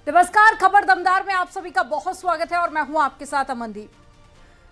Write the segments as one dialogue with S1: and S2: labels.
S1: नमस्कार, खबर दमदार में आप सभी का बहुत स्वागत है और मैं हूं आपके साथ अमनदीप।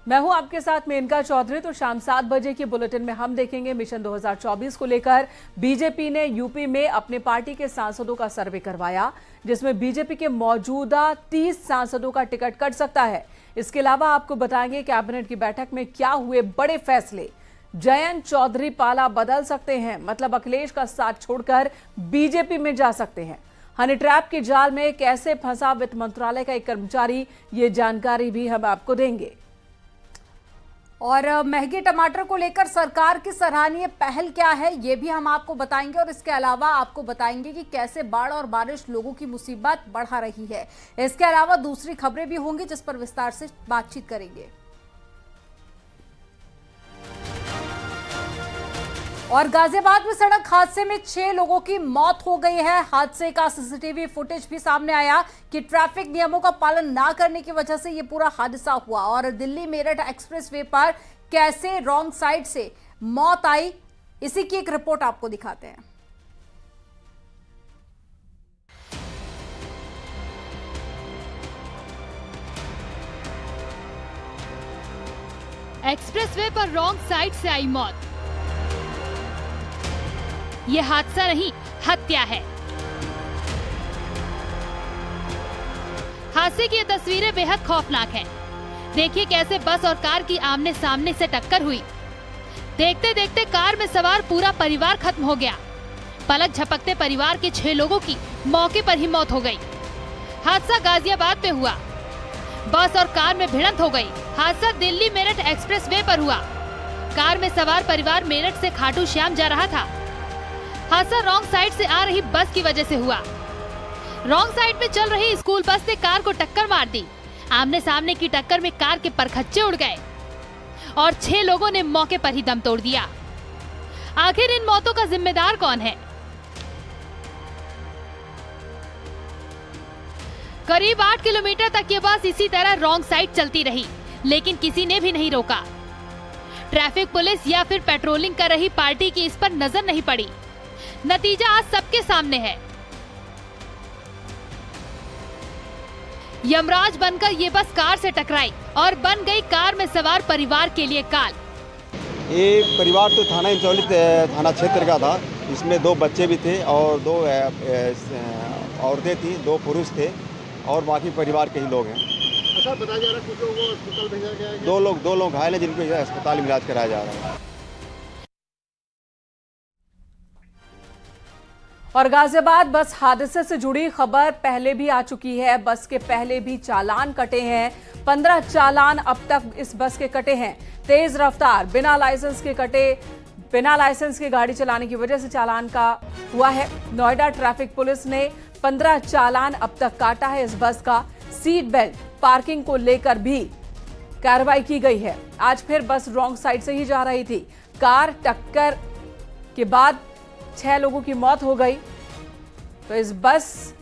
S2: मैं हूं आपके साथ मेनका चौधरी। तो शाम 7 बजे के बुलेटिन में हम देखेंगे मिशन 2024 को लेकर बीजेपी ने यूपी में अपने पार्टी के सांसदों का सर्वे करवाया, जिसमें बीजेपी के मौजूदा 30 सांसदों का टिकट कट सकता है। इसके अलावा आपको बताएंगे कैबिनेट की बैठक में क्या हुए बड़े फैसले। जयंत चौधरी पाला बदल सकते हैं, मतलब अखिलेश का साथ छोड़कर बीजेपी में जा सकते हैं। हनी ट्रैप के जाल में कैसे फंसा वित्त मंत्रालय का एक कर्मचारी, ये जानकारी भी हम आपको देंगे।
S1: और महंगे टमाटर को लेकर सरकार की सराहनीय पहल क्या है, ये भी हम आपको बताएंगे। और इसके अलावा आपको बताएंगे कि कैसे बाढ़ और बारिश लोगों की मुसीबत बढ़ा रही है। इसके अलावा दूसरी खबरें भी होंगी जिस पर विस्तार से बातचीत करेंगे। और गाजियाबाद में सड़क हादसे में 6 लोगों की मौत हो गई है। हादसे का सीसीटीवी फुटेज भी सामने आया कि ट्रैफिक नियमों का पालन ना करने की वजह से यह पूरा हादसा हुआ। और दिल्ली मेरठ एक्सप्रेसवे पर कैसे रॉन्ग साइड से मौत आई, इसी की एक रिपोर्ट आपको दिखाते हैं।
S3: एक्सप्रेसवे पर रॉन्ग साइड से आई मौत। ये हादसा नहीं, हत्या है। हादसे की ये तस्वीरें बेहद खौफनाक हैं। देखिए कैसे बस और कार की आमने सामने से टक्कर हुई। देखते देखते कार में सवार पूरा परिवार खत्म हो गया। पलक झपकते परिवार के 6 लोगों की मौके पर ही मौत हो गई। हादसा गाजियाबाद में हुआ। बस और कार में भिड़ंत हो गई। हादसा दिल्ली मेरठ एक्सप्रेसवे पर हुआ। कार में सवार परिवार मेरठ से खाटू श्याम जा रहा था। हादसा रॉन्ग साइड से आ रही बस की वजह से हुआ। रॉन्ग साइड में चल रही स्कूल बस ने कार को टक्कर मार दी। आमने सामने की टक्कर में कार के परखच्चे उड़ गए और 6 लोगों ने मौके पर ही दम तोड़ दिया। आखिर इन मौतों का जिम्मेदार कौन है? करीब 8 किलोमीटर तक ये बस इसी तरह रॉन्ग साइड चलती रही, लेकिन किसी ने भी नहीं रोका। ट्रैफिक पुलिस या फिर पेट्रोलिंग कर रही पार्टी की इस पर नजर नहीं पड़ी। नतीजा आज सबके सामने है। यमराज बनकर ये बस कार से टकराई और बन गई कार में सवार परिवार के लिए काल।
S4: ये परिवार तो थाना इंचौली थाना क्षेत्र का था। इसमें 2 बच्चे भी थे और 2 औरतें थी, 2 पुरुष थे और बाकी परिवार के ही लोग हैं।
S5: ऐसा बताया जा रहा है कुछ लोगों को अस्पताल भेजा गया है।
S4: 2 लोग घायल हैं जिनको अस्पताल में इलाज कराया जा रहा है।
S2: और गाजियाबाद बस हादसे से जुड़ी खबर पहले भी आ चुकी है। बस के पहले भी चालान कटे हैं। 15 चालान अब तक इस बस के कटे हैं। तेज रफ्तार, बिना लाइसेंस के कटे। बिना लाइसेंस के गाड़ी चलाने की वजह से चालान का हुआ है। नोएडा ट्रैफिक पुलिस ने 15 चालान अब तक काटा है इस बस का। सीट बेल्ट, पार्किंग को लेकर भी कार्रवाई की गई है। आज फिर बस रॉन्ग साइड से ही जा रही थी। कार टक्कर के बाद 6 लोगों की मौत हो गई। तो इस बस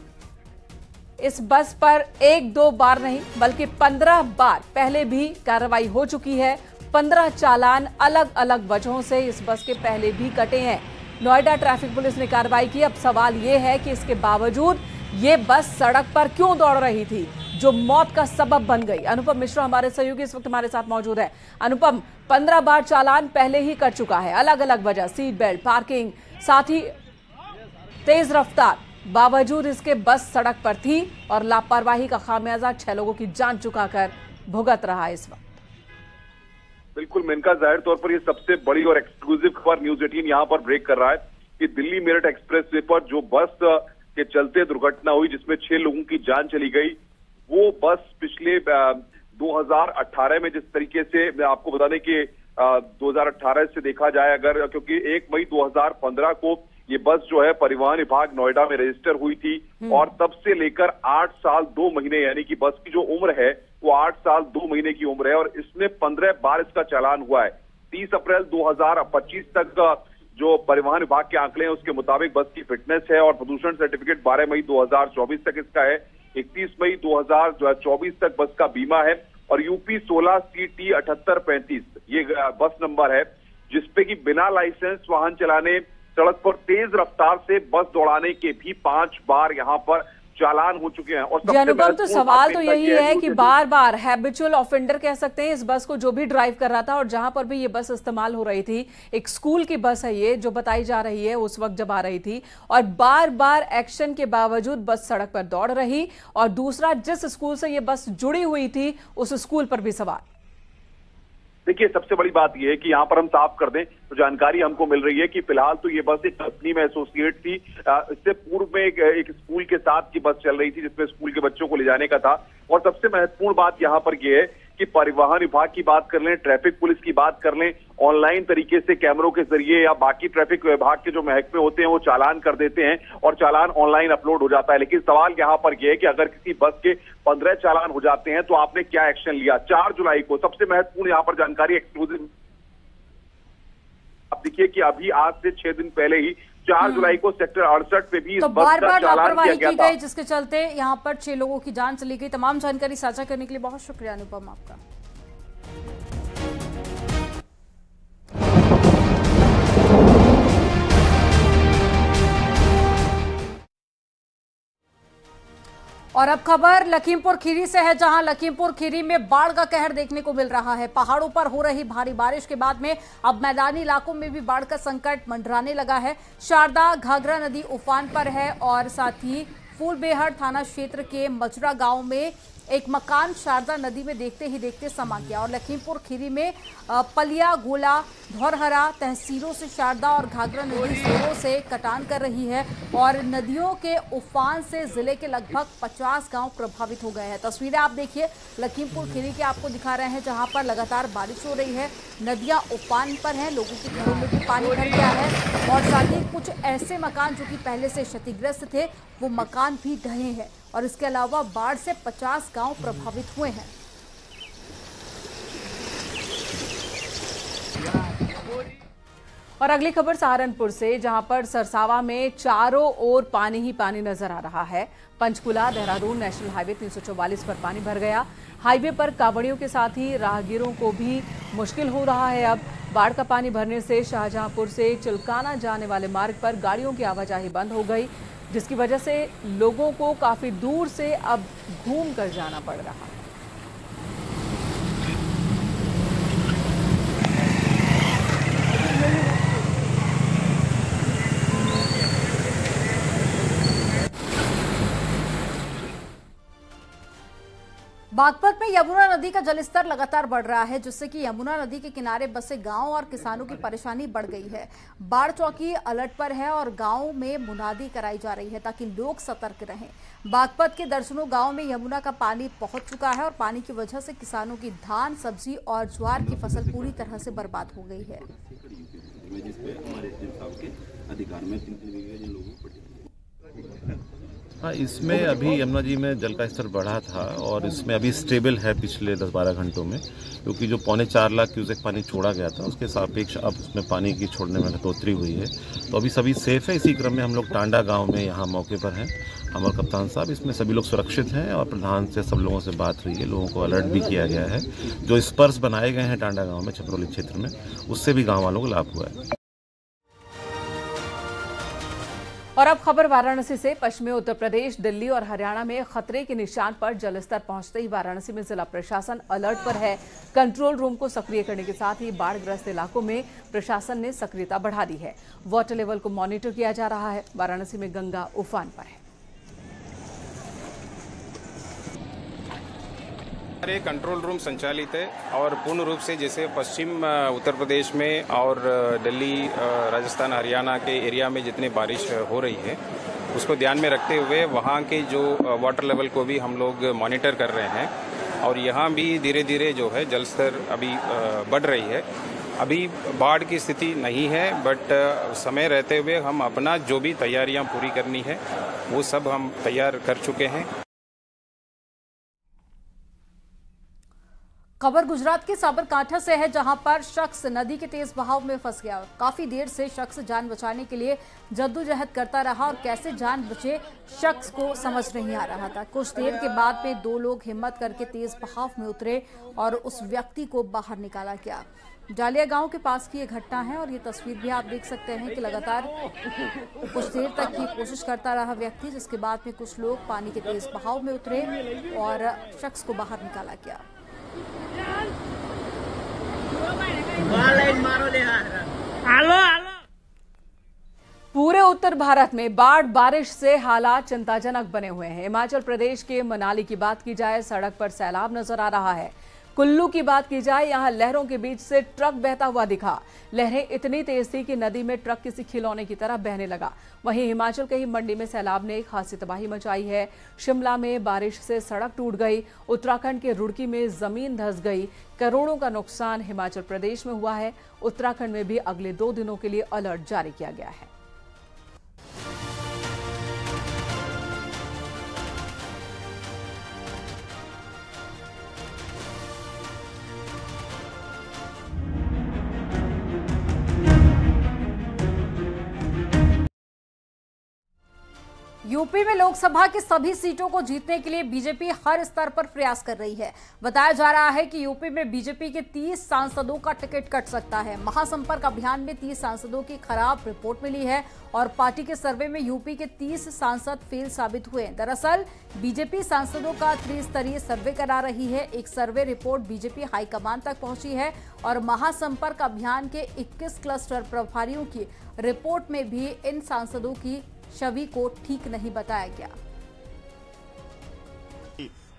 S2: पर 1-2 बार नहीं बल्कि 15 बार पहले भी कार्रवाई हो चुकी है। 15 चालान अलग अलग वजहों से इस बस के पहले भी कटे हैं। नोएडा ट्रैफिक पुलिस ने कार्रवाई की। अब सवाल यह है कि इसके बावजूद ये बस सड़क पर क्यों दौड़ रही थी, जो मौत का सबब बन गई। अनुपम मिश्रा हमारे सहयोगी इस वक्त हमारे साथ मौजूद है। अनुपम, 15 बार चालान पहले ही कट चुका है, अलग अलग वजह, सीट बेल्ट, पार्किंग, साथ ही तेज रफ्तार। बावजूद इसके बस सड़क पर थी और लापरवाही का खामियाजा 6 लोगों की जान चुकाकर भुगत रहा है इस वक्त।
S6: बिल्कुल मेनका, जाहिर तौर पर यह सबसे बड़ी और एक्सक्लूसिव खबर न्यूज 18 यहां पर ब्रेक कर रहा है कि दिल्ली मेरठ एक्सप्रेसवे पर जो बस के चलते दुर्घटना हुई जिसमें 6 लोगों की जान चली गई, वो बस पिछले 2018 में जिस तरीके से आपको बता दें कि 2018 से देखा जाए अगर, क्योंकि 1 मई 2015 को ये बस जो है परिवहन विभाग नोएडा में रजिस्टर हुई थी और तब से लेकर 8 साल 2 महीने, यानी कि बस की जो उम्र है वो 8 साल 2 महीने की उम्र है और इसमें 15 बार इसका चालान हुआ है। 30 अप्रैल 2025 तक जो परिवहन विभाग के आंकड़े हैं उसके मुताबिक बस की फिटनेस है और प्रदूषण सर्टिफिकेट 12 मई 2024 तक इसका है। 31 मई 2024 तक बस का बीमा है और यूपी 16 CT 7835 ये बस नंबर है जिसपे कि बिना लाइसेंस वाहन चलाने, सड़क पर तेज रफ्तार से बस दौड़ाने के भी 5 बार यहां पर चालान हो चुके हैं। और
S2: अनुपम, तो सवाल तो यही है कि बार बार हैबिचुअल ऑफेंडर कह सकते हैं इस बस को, जो भी ड्राइव कर रहा था और जहां पर भी ये बस इस्तेमाल हो रही थी, एक स्कूल की बस है ये जो बताई जा रही है उस वक्त जब आ रही थी, और बार बार एक्शन के बावजूद बस सड़क पर दौड़ रही, और दूसरा जिस स्कूल से ये बस जुड़ी हुई थी उस स्कूल पर भी सवाल।
S6: देखिए, सबसे बड़ी बात यह है कि यहाँ पर हम साफ कर दें तो जानकारी हमको मिल रही है कि फिलहाल तो ये बस एक कंपनी में एसोसिएट थी। इससे पूर्व में एक स्कूल के साथ की बस चल रही थी जिसमें स्कूल के बच्चों को ले जाने का था। और सबसे महत्वपूर्ण बात यहाँ पर यह है कि परिवहन विभाग की बात कर लें, ट्रैफिक पुलिस की बात कर लें, ऑनलाइन तरीके से कैमरों के जरिए या बाकी ट्रैफिक विभाग के जो महकमे होते हैं वो चालान कर देते हैं और चालान ऑनलाइन अपलोड हो जाता है। लेकिन सवाल यहाँ पर यह है कि अगर किसी बस के 15 चालान हो जाते हैं तो आपने क्या एक्शन लिया। 4 जुलाई को सबसे महत्वपूर्ण यहाँ पर जानकारी एक्सक्लूसिव, आप देखिए कि अभी आज से 6 दिन पहले ही 4 जुलाई को सेक्टर 68 पे भी
S1: तो बार बार लापरवाही की गई, जिसके चलते यहाँ पर 6 लोगों की जान चली गई। तमाम जानकारी साझा करने के लिए बहुत शुक्रिया अनुपम आपका। और अब खबर लखीमपुर खीरी से है, जहां लखीमपुर खीरी में बाढ़ का कहर देखने को मिल रहा है। पहाड़ों पर हो रही भारी बारिश के बाद में अब मैदानी इलाकों में भी बाढ़ का संकट मंडराने लगा है। शारदा घाघरा नदी उफान पर है और साथ ही फूलबेहड़ थाना क्षेत्र के मजरा गांव में एक मकान शारदा नदी में देखते ही देखते समा गया। और लखीमपुर खीरी में पलिया, गोला, धौरहरा तहसीलों से शारदा और घाघरा नदी जोरों से कटान कर रही है और नदियों के उफान से जिले के लगभग 50 गांव प्रभावित हो गए हैं। तस्वीरें आप देखिए लखीमपुर खीरी के आपको दिखा रहे हैं, जहां पर लगातार बारिश हो रही है, नदियां उफान पर हैं, लोगों के घरों में भी पानी भर गया है और साथ ही कुछ ऐसे मकान जो कि पहले से क्षतिग्रस्त थे वो मकान भी ढहे हैं। और इसके अलावा बाढ़ से 50 गांव प्रभावित हुए हैं।
S2: और अगली खबर सहारनपुर से, जहां पर सरसावा में चारों ओर पानी ही पानी नजर आ रहा है। पंचकुला देहरादून नेशनल हाईवे 344 पर पानी भर गया। हाईवे पर कांवड़ियों के साथ ही राहगीरों को भी मुश्किल हो रहा है। अब बाढ़ का पानी भरने से शाहजहांपुर से चिलकाना जाने वाले मार्ग पर गाड़ियों की आवाजाही बंद हो गई, जिसकी वजह से लोगों को काफी दूर से अब घूम कर जाना पड़ रहा है।
S1: बागपत में यमुना नदी का जलस्तर लगातार बढ़ रहा है, जिससे कि यमुना नदी के किनारे बसे गांव और किसानों की परेशानी बढ़ गई है। बाढ़ चौकी अलर्ट पर है और गांव में मुनादी कराई जा रही है ताकि लोग सतर्क रहें। बागपत के दर्जनों गांव में यमुना का पानी पहुंच चुका है और पानी की वजह से किसानों की धान, सब्जी और ज्वार की फसल पूरी तरह से बर्बाद हो गई है।
S7: हाँ, इसमें अभी यमुना जी में जल का स्तर बढ़ा था और इसमें अभी स्टेबल है पिछले 10-12 घंटों में, क्योंकि जो 4.25 लाख क्यूसेक पानी छोड़ा गया था उसके सापेक्ष अब उसमें पानी की छोड़ने में घटोतरी हुई है। तो अभी सभी सेफ है। इसी क्रम में हम लोग टांडा गांव में यहाँ मौके पर हैं। हमारे कप्तान साहब, इसमें सभी लोग सुरक्षित हैं और प्रधान से सब लोगों से बात हुई है, लोगों को अलर्ट भी किया गया है। जो स्पर्श बनाए गए हैं टांडा गाँव में, छपरौली क्षेत्र में, उससे भी गाँव वालों को लाभ हुआ है।
S2: और अब खबर वाराणसी से। पश्चिमी उत्तर प्रदेश, दिल्ली और हरियाणा में खतरे के निशान पर जलस्तर पहुंचते ही वाराणसी में जिला प्रशासन अलर्ट पर है। कंट्रोल रूम को सक्रिय करने के साथ ही बाढ़ग्रस्त इलाकों में प्रशासन ने सक्रियता बढ़ा दी है। वाटर लेवल को मॉनिटर किया जा रहा है। वाराणसी में गंगा उफान पर है।
S8: हमारे कंट्रोल रूम संचालित है और पूर्ण रूप से जैसे पश्चिम उत्तर प्रदेश में और दिल्ली, राजस्थान, हरियाणा के एरिया में जितनी बारिश हो रही है उसको ध्यान में रखते हुए वहाँ के जो वाटर लेवल को भी हम लोग मॉनिटर कर रहे हैं और यहाँ भी धीरे धीरे जो है जल स्तर अभी बढ़ रही है। अभी बाढ़ की स्थिति नहीं है, बट समय रहते हुए हम अपना जो भी तैयारियाँ पूरी करनी है वो सब हम तैयार कर चुके हैं।
S1: खबर गुजरात के साबरकांठा से है, जहां पर शख्स नदी के तेज बहाव में फंस गया। काफी देर से शख्स जान बचाने के लिए जद्दोजहद करता रहा और कैसे जान बचे शख्स को समझ नहीं आ रहा था। कुछ देर के बाद में 2 लोग हिम्मत करके तेज बहाव में उतरे और उस व्यक्ति को बाहर निकाला गया। जालिया गांव के पास की ये घटना है और ये तस्वीर भी आप देख सकते हैं कि लगातार कुछ देर तक की कोशिश करता रहा व्यक्ति, जिसके बाद में कुछ लोग पानी के तेज बहाव में उतरे और शख्स को बाहर निकाला गया।
S2: पूरे उत्तर भारत में बाढ़ बारिश से हालात चिंताजनक बने हुए हैं। हिमाचल प्रदेश के मनाली की बात की जाए, सड़क पर सैलाब नजर आ रहा है। कुल्लू की बात की जाए, यहां लहरों के बीच से ट्रक बहता हुआ दिखा। लहरें इतनी तेज थी कि नदी में ट्रक किसी खिलौने की तरह बहने लगा। वहीं हिमाचल के ही मंडी में सैलाब ने खासी तबाही मचाई है। शिमला में बारिश से सड़क टूट गई। उत्तराखंड के रुड़की में जमीन धंस गई। करोड़ों का नुकसान हिमाचल प्रदेश में हुआ है। उत्तराखंड में भी अगले 2 दिनों के लिए अलर्ट जारी किया गया है।
S1: यूपी में लोकसभा की सभी सीटों को जीतने के लिए बीजेपी हर स्तर पर प्रयास कर रही है। बताया जा रहा है कि यूपी में बीजेपी के 30 सांसदों का टिकट कट सकता है। महासंपर्क अभियान में 30 सांसदों की खराब रिपोर्ट मिली है और पार्टी के सर्वे में यूपी के 30 सांसद फेल साबित हुए। दरअसल बीजेपी सांसदों का त्रिस्तरीय सर्वे करा रही है। एक सर्वे रिपोर्ट बीजेपी हाईकमान तक पहुंची है और महासंपर्क अभियान के 21 क्लस्टर प्रभारियों की रिपोर्ट में भी इन सांसदों की छवि को ठीक नहीं बताया गया।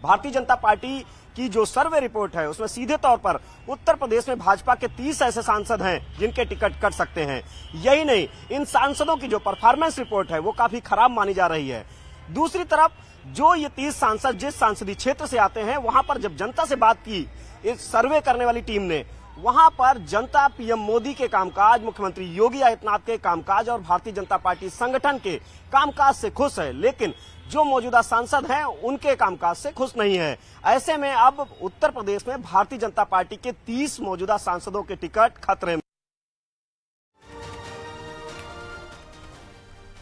S9: भारतीय जनता पार्टी की जो सर्वे रिपोर्ट है उसमें सीधे तौर पर उत्तर प्रदेश में भाजपा के 30 ऐसे सांसद हैं जिनके टिकट कट सकते हैं। यही नहीं, इन सांसदों की जो परफॉर्मेंस रिपोर्ट है वो काफी खराब मानी जा रही है। दूसरी तरफ जो ये 30 सांसद जिस संसदीय क्षेत्र से आते हैं, वहां पर जब जनता से बात की इस सर्वे करने वाली टीम ने, वहां पर जनता पीएम मोदी के कामकाज, मुख्यमंत्री योगी आदित्यनाथ के कामकाज और भारतीय जनता पार्टी संगठन के कामकाज से खुश है, लेकिन जो मौजूदा सांसद हैं उनके कामकाज से खुश नहीं है। ऐसे में अब उत्तर प्रदेश में भारतीय जनता पार्टी के 30 मौजूदा सांसदों के टिकट खतरे में।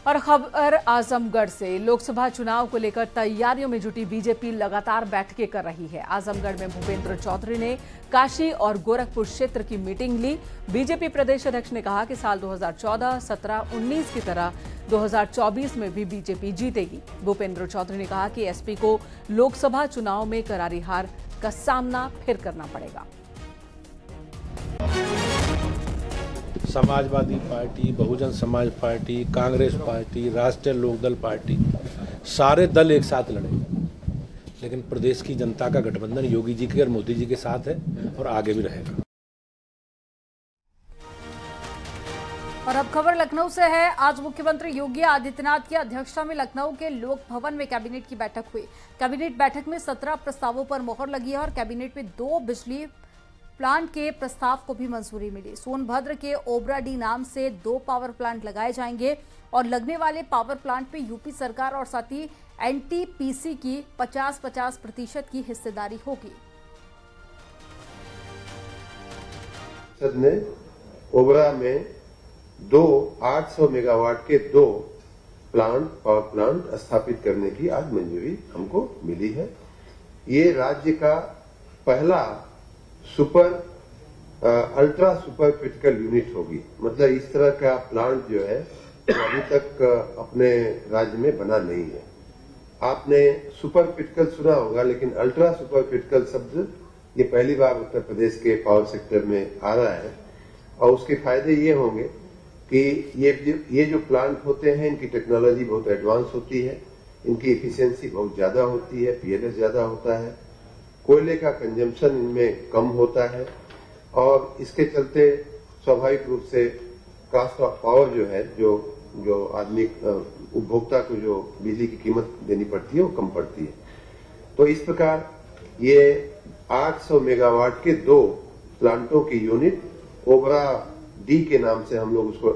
S2: और खबर आजमगढ़ से, लोकसभा चुनाव को लेकर तैयारियों में जुटी बीजेपी लगातार बैठकें कर रही है। आजमगढ़ में भूपेंद्र चौधरी ने काशी और गोरखपुर क्षेत्र की मीटिंग ली। बीजेपी प्रदेश अध्यक्ष ने कहा कि साल 2014, 17, 19 की तरह 2024 में भी बीजेपी जीतेगी। भूपेंद्र चौधरी ने कहा कि एसपी को लोकसभा चुनाव में करारी हार का सामना फिर करना पड़ेगा।
S10: Samajwadi party, Bahujan Samaj party, Congress party, राष्ट्रीय लोकदल पार्टी, सारे दल एक साथ लड़ेंगे, लेकिन प्रदेश की जनता का गठबंधन योगी जी के और मोदी जी के साथ है और आगे भी रहेगा।
S1: और अब खबर लखनऊ से है। आज मुख्यमंत्री योगी आदित्यनाथ की अध्यक्षता में लखनऊ के लोक भवन में कैबिनेट की बैठक हुई। कैबिनेट बैठक में 17 प्रस्तावों पर मोहर लगी है और कैबिनेट में 2 बिजली प्लांट के प्रस्ताव को भी मंजूरी मिली। सोनभद्र के ओबराडी नाम से 2 पावर प्लांट लगाए जाएंगे और लगने वाले पावर प्लांट पे यूपी सरकार और साथ ही एनटीपीसी की 50-50% की हिस्सेदारी होगी।
S11: संसद ने ओबरा में 2 800 मेगावाट के 2 पावर प्लांट स्थापित करने की आज मंजूरी हमको मिली है। ये राज्य का पहला अल्ट्रा सुपर क्रिटिकल यूनिट होगी। मतलब इस तरह का प्लांट जो है अभी तक अपने राज्य में बना नहीं है। आपने सुपर क्रिटिकल सुना होगा, लेकिन अल्ट्रा सुपर क्रिटिकल शब्द ये पहली बार उत्तर प्रदेश के पावर सेक्टर में आ रहा है। और उसके फायदे ये होंगे कि ये जो प्लांट होते हैं इनकी टेक्नोलॉजी बहुत एडवांस होती है, इनकी एफिशिएंसी बहुत ज्यादा होती है, पीएलएस ज्यादा होता है, कोयले का कंजम्पशन इनमें कम होता है और इसके चलते स्वाभाविक रूप से कॉस्ट ऑफ पावर जो है, जो आदमी उपभोक्ता को जो बिजली की कीमत देनी पड़ती है वो कम पड़ती है। तो इस प्रकार ये 800 मेगावाट के 2 प्लांटों की यूनिट ओबरा डी के नाम से हम लोग उसका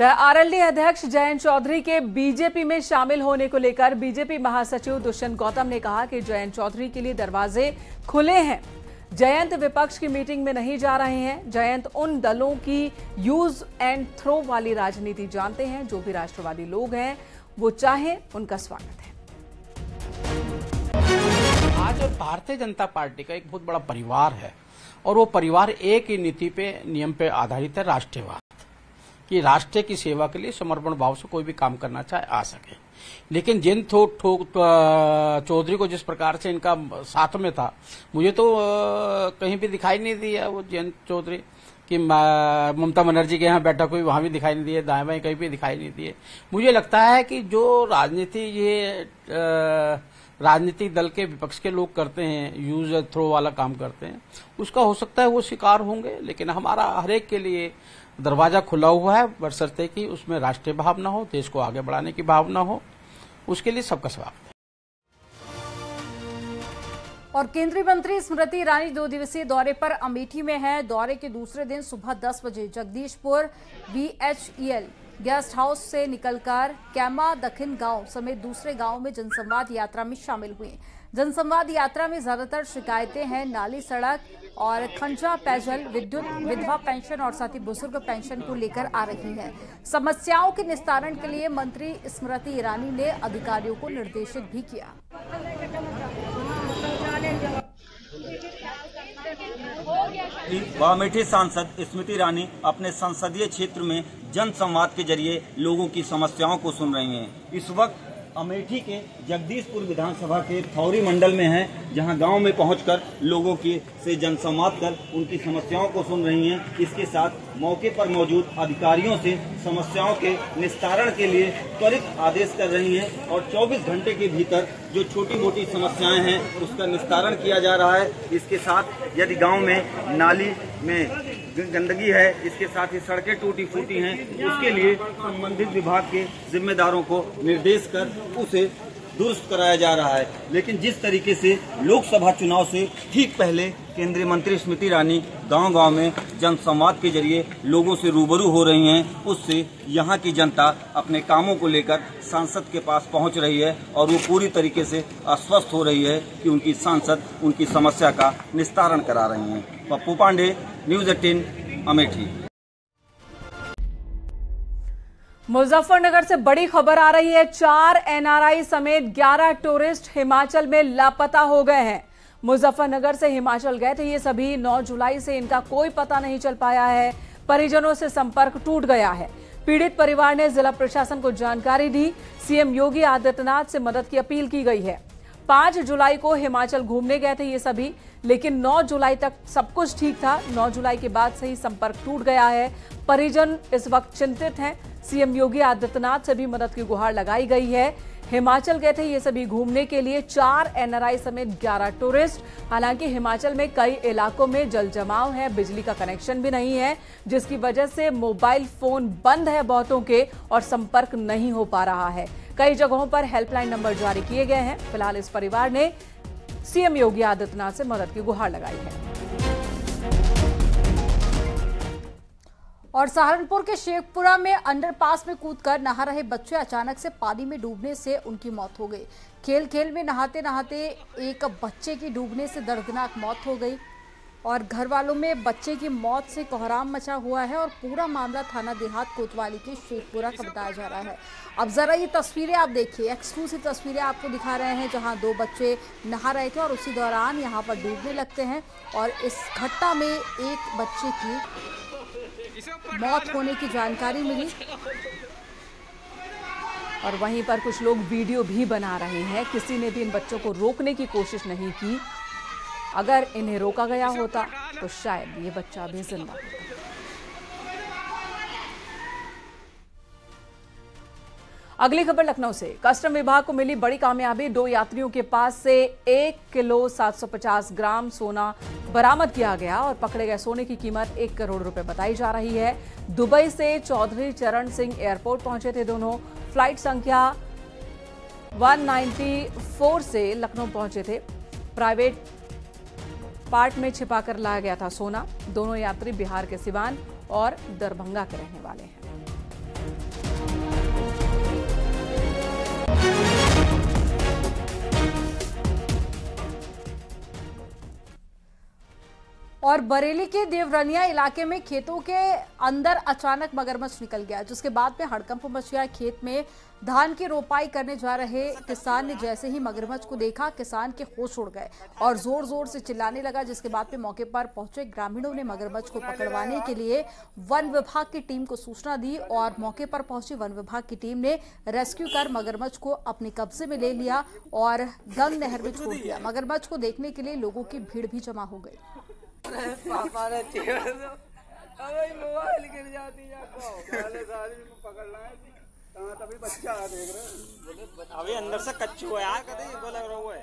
S2: आरएलडी अध्यक्ष जयंत चौधरी के बीजेपी में शामिल होने को लेकर बीजेपी महासचिव दुष्यंत गौतम ने कहा कि जयंत चौधरी के लिए दरवाजे खुले हैं। जयंत विपक्ष की मीटिंग में नहीं जा रहे हैं। जयंत उन दलों की यूज एंड थ्रो वाली राजनीति जानते हैं। जो भी राष्ट्रवादी लोग हैं वो चाहे उनका स्वागत है।
S12: आज भारतीय जनता पार्टी का एक बहुत बड़ा परिवार है और वो परिवार एक ही नीति पे, नियम पे आधारित है, राष्ट्रवाद, कि राष्ट्र की सेवा के लिए समर्पण भाव से कोई भी काम करना चाहे आ सके। लेकिन जयंत चौधरी को जिस प्रकार से इनका साथ में था, मुझे तो कहीं भी दिखाई नहीं दिया वो जयंत चौधरी कि ममता बनर्जी के यहाँ बैठक हुई, वहां भी दिखाई नहीं दिए, दाएं बाएं कहीं भी दिखाई नहीं दिए। मुझे लगता है कि जो राजनीति ये राजनीतिक दल के विपक्ष के लोग करते हैं, यूज एंड थ्रो वाला काम करते हैं, उसका हो सकता है वो शिकार होंगे। लेकिन हमारा हरेक के लिए दरवाजा खुला हुआ है, बशर्ते कि उसमें राष्ट्रीय भावना हो, देश को आगे बढ़ाने की भावना हो, उसके लिए सबका स्वागत है।
S1: और केंद्रीय मंत्री स्मृति ईरानी 2 दिवसीय दौरे पर अमेठी में है। दौरे के दूसरे दिन सुबह 10 बजे जगदीशपुर VHEL गेस्ट हाउस से निकलकर कैमा दखिन गांव समेत दूसरे गांव में जनसंवाद यात्रा में शामिल हुए। जनसंवाद यात्रा में ज्यादातर शिकायतें हैं नाली, सड़क और खंजा पेयजल, विद्युत, विधवा पेंशन और साथ ही बुजुर्ग पेंशन को लेकर आ रही है। समस्याओं के निस्तारण के लिए मंत्री स्मृति ईरानी ने अधिकारियों को निर्देशित भी किया।
S13: अमेठी सांसद स्मृति ईरानी अपने संसदीय क्षेत्र में जन संवाद के जरिए लोगों की समस्याओं को सुन रही हैं। इस वक्त अमेठी के जगदीशपुर विधानसभा के थौरी मंडल में हैं, जहां गांव में पहुंचकर लोगों की से जनसंवाद कर उनकी समस्याओं को सुन रही हैं। इसके साथ मौके पर मौजूद अधिकारियों से समस्याओं के निस्तारण के लिए त्वरित आदेश कर रही हैं और 24 घंटे के भीतर जो छोटी मोटी समस्याएं हैं उसका निस्तारण किया जा रहा है। इसके साथ यदि गाँव में नाली में गंदगी है, इसके साथ ही सड़कें टूटी फूटी हैं, उसके लिए संबंधित विभाग के जिम्मेदारों को निर्देश कर उसे दुरुस्त कराया जा रहा है। लेकिन जिस तरीके से लोकसभा चुनाव से ठीक पहले केंद्रीय मंत्री स्मृति ईरानी गांव-गांव में जनसंवाद के जरिए लोगों से रूबरू हो रही हैं, उससे यहां की जनता अपने कामों को लेकर सांसद के पास पहुंच रही है और वो पूरी तरीके से आश्वस्त हो रही है कि उनकी सांसद उनकी समस्या का निस्तारण करा रही हैं। पप्पू पांडे, न्यूज़ 18, अमेठी।
S2: मुजफ्फरनगर से बड़ी खबर आ रही है। 4 NRI समेत 11 टूरिस्ट हिमाचल में लापता हो गए हैं। मुजफ्फरनगर से हिमाचल गए थे ये सभी। 9 जुलाई से इनका कोई पता नहीं चल पाया है। परिजनों से संपर्क टूट गया है। पीड़ित परिवार ने जिला प्रशासन को जानकारी दी। सीएम योगी आदित्यनाथ से मदद की अपील की गई है। 5 जुलाई को हिमाचल घूमने गए थे ये सभी, लेकिन 9 जुलाई तक सब कुछ ठीक था। 9 जुलाई के बाद से ही संपर्क टूट गया है। परिजन इस वक्त चिंतित हैं। सीएम योगी आदित्यनाथ से भी मदद की गुहार लगाई गई है। हिमाचल गए थे ये सभी घूमने के लिए। 4 NRI समेत 11 टूरिस्ट। हालांकि हिमाचल में कई इलाकों में जल जमाव है, बिजली का कनेक्शन भी नहीं है, जिसकी वजह से मोबाइल फोन बंद है बहुतों के और संपर्क नहीं हो पा रहा है। कई जगहों पर हेल्पलाइन नंबर जारी किए गए हैं। फिलहाल इस परिवार ने सीएम योगी आदित्यनाथ से मदद की गुहार लगाई है।
S1: और सहारनपुर के शेखपुरा में अंडरपास में कूदकर नहा रहे बच्चे अचानक से पानी में डूबने से उनकी मौत हो गई। खेल खेल में नहाते नहाते एक बच्चे की डूबने से दर्दनाक मौत हो गई और घर वालों में बच्चे की मौत से कोहराम मचा हुआ है और पूरा मामला थाना देहात कोतवाली के शेखपुरा का बताया जा रहा है। अब जरा ये तस्वीरें आप देखिए, एक्सक्लूसिव तस्वीरें आपको दिखा रहे हैं जहां 2 बच्चे नहा रहे थे और उसी दौरान यहां पर डूबने लगते हैं और इस घटना में एक बच्चे की मौत होने की जानकारी मिली और वहीं पर कुछ लोग वीडियो भी बना रहे हैं। किसी ने भी इन बच्चों को रोकने की कोशिश नहीं की। अगर इन्हें रोका गया होता तो शायद ये बच्चा भी जिंदा होता। अगली खबर लखनऊ से। कस्टम विभाग को मिली बड़ी कामयाबी। 2 यात्रियों के पास से 1 किलो 750 ग्राम सोना बरामद किया गया और पकड़े गए सोने की कीमत 1 करोड़ रुपए बताई जा रही है। दुबई से चौधरी चरण सिंह एयरपोर्ट पहुंचे थे दोनों। फ्लाइट संख्या 194 से लखनऊ पहुंचे थे। प्राइवेट पार्ट में छिपाकर लाया गया था सोना। दोनों यात्री बिहार के सिवान और दरभंगा के रहने वाले हैं। और बरेली के देवरनिया इलाके में खेतों के अंदर अचानक मगरमच्छ निकल गया, जिसके बाद में हड़कंप मच गया। खेत में धान की रोपाई करने जा रहे किसान ने जैसे ही मगरमच्छ को देखा, किसान के होश उड़ गए और जोर जोर से चिल्लाने लगा, जिसके बाद में मौके पर पहुंचे ग्रामीणों ने मगरमच्छ को पकड़वाने के लिए वन विभाग की टीम को सूचना दी और मौके पर पहुंची वन विभाग की टीम ने रेस्क्यू कर मगरमच्छ को अपने कब्जे में ले लिया और गंग नहर में छोड़ दिया। मगरमच्छ को देखने के लिए लोगों की भीड़ भी जमा हो गई।
S14: पापा ने मोबाइल गिर जाती है पकड़ना है, तभी बच्चा देख रहे अभी अंदर से कच्चू है यार, कहते ये लग रहा है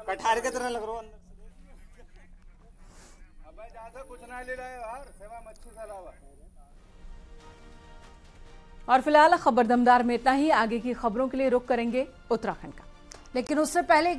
S14: कठार की तरह लग रहा है अंदर से। अब ज्यादा कुछ ना ले रहा है यार, सेवा मच्छी से अलावा।
S2: और फिलहाल खबर दमदार में इतना ही। आगे की खबरों के लिए रुख करेंगे उत्तराखंड का,
S1: लेकिन उससे पहले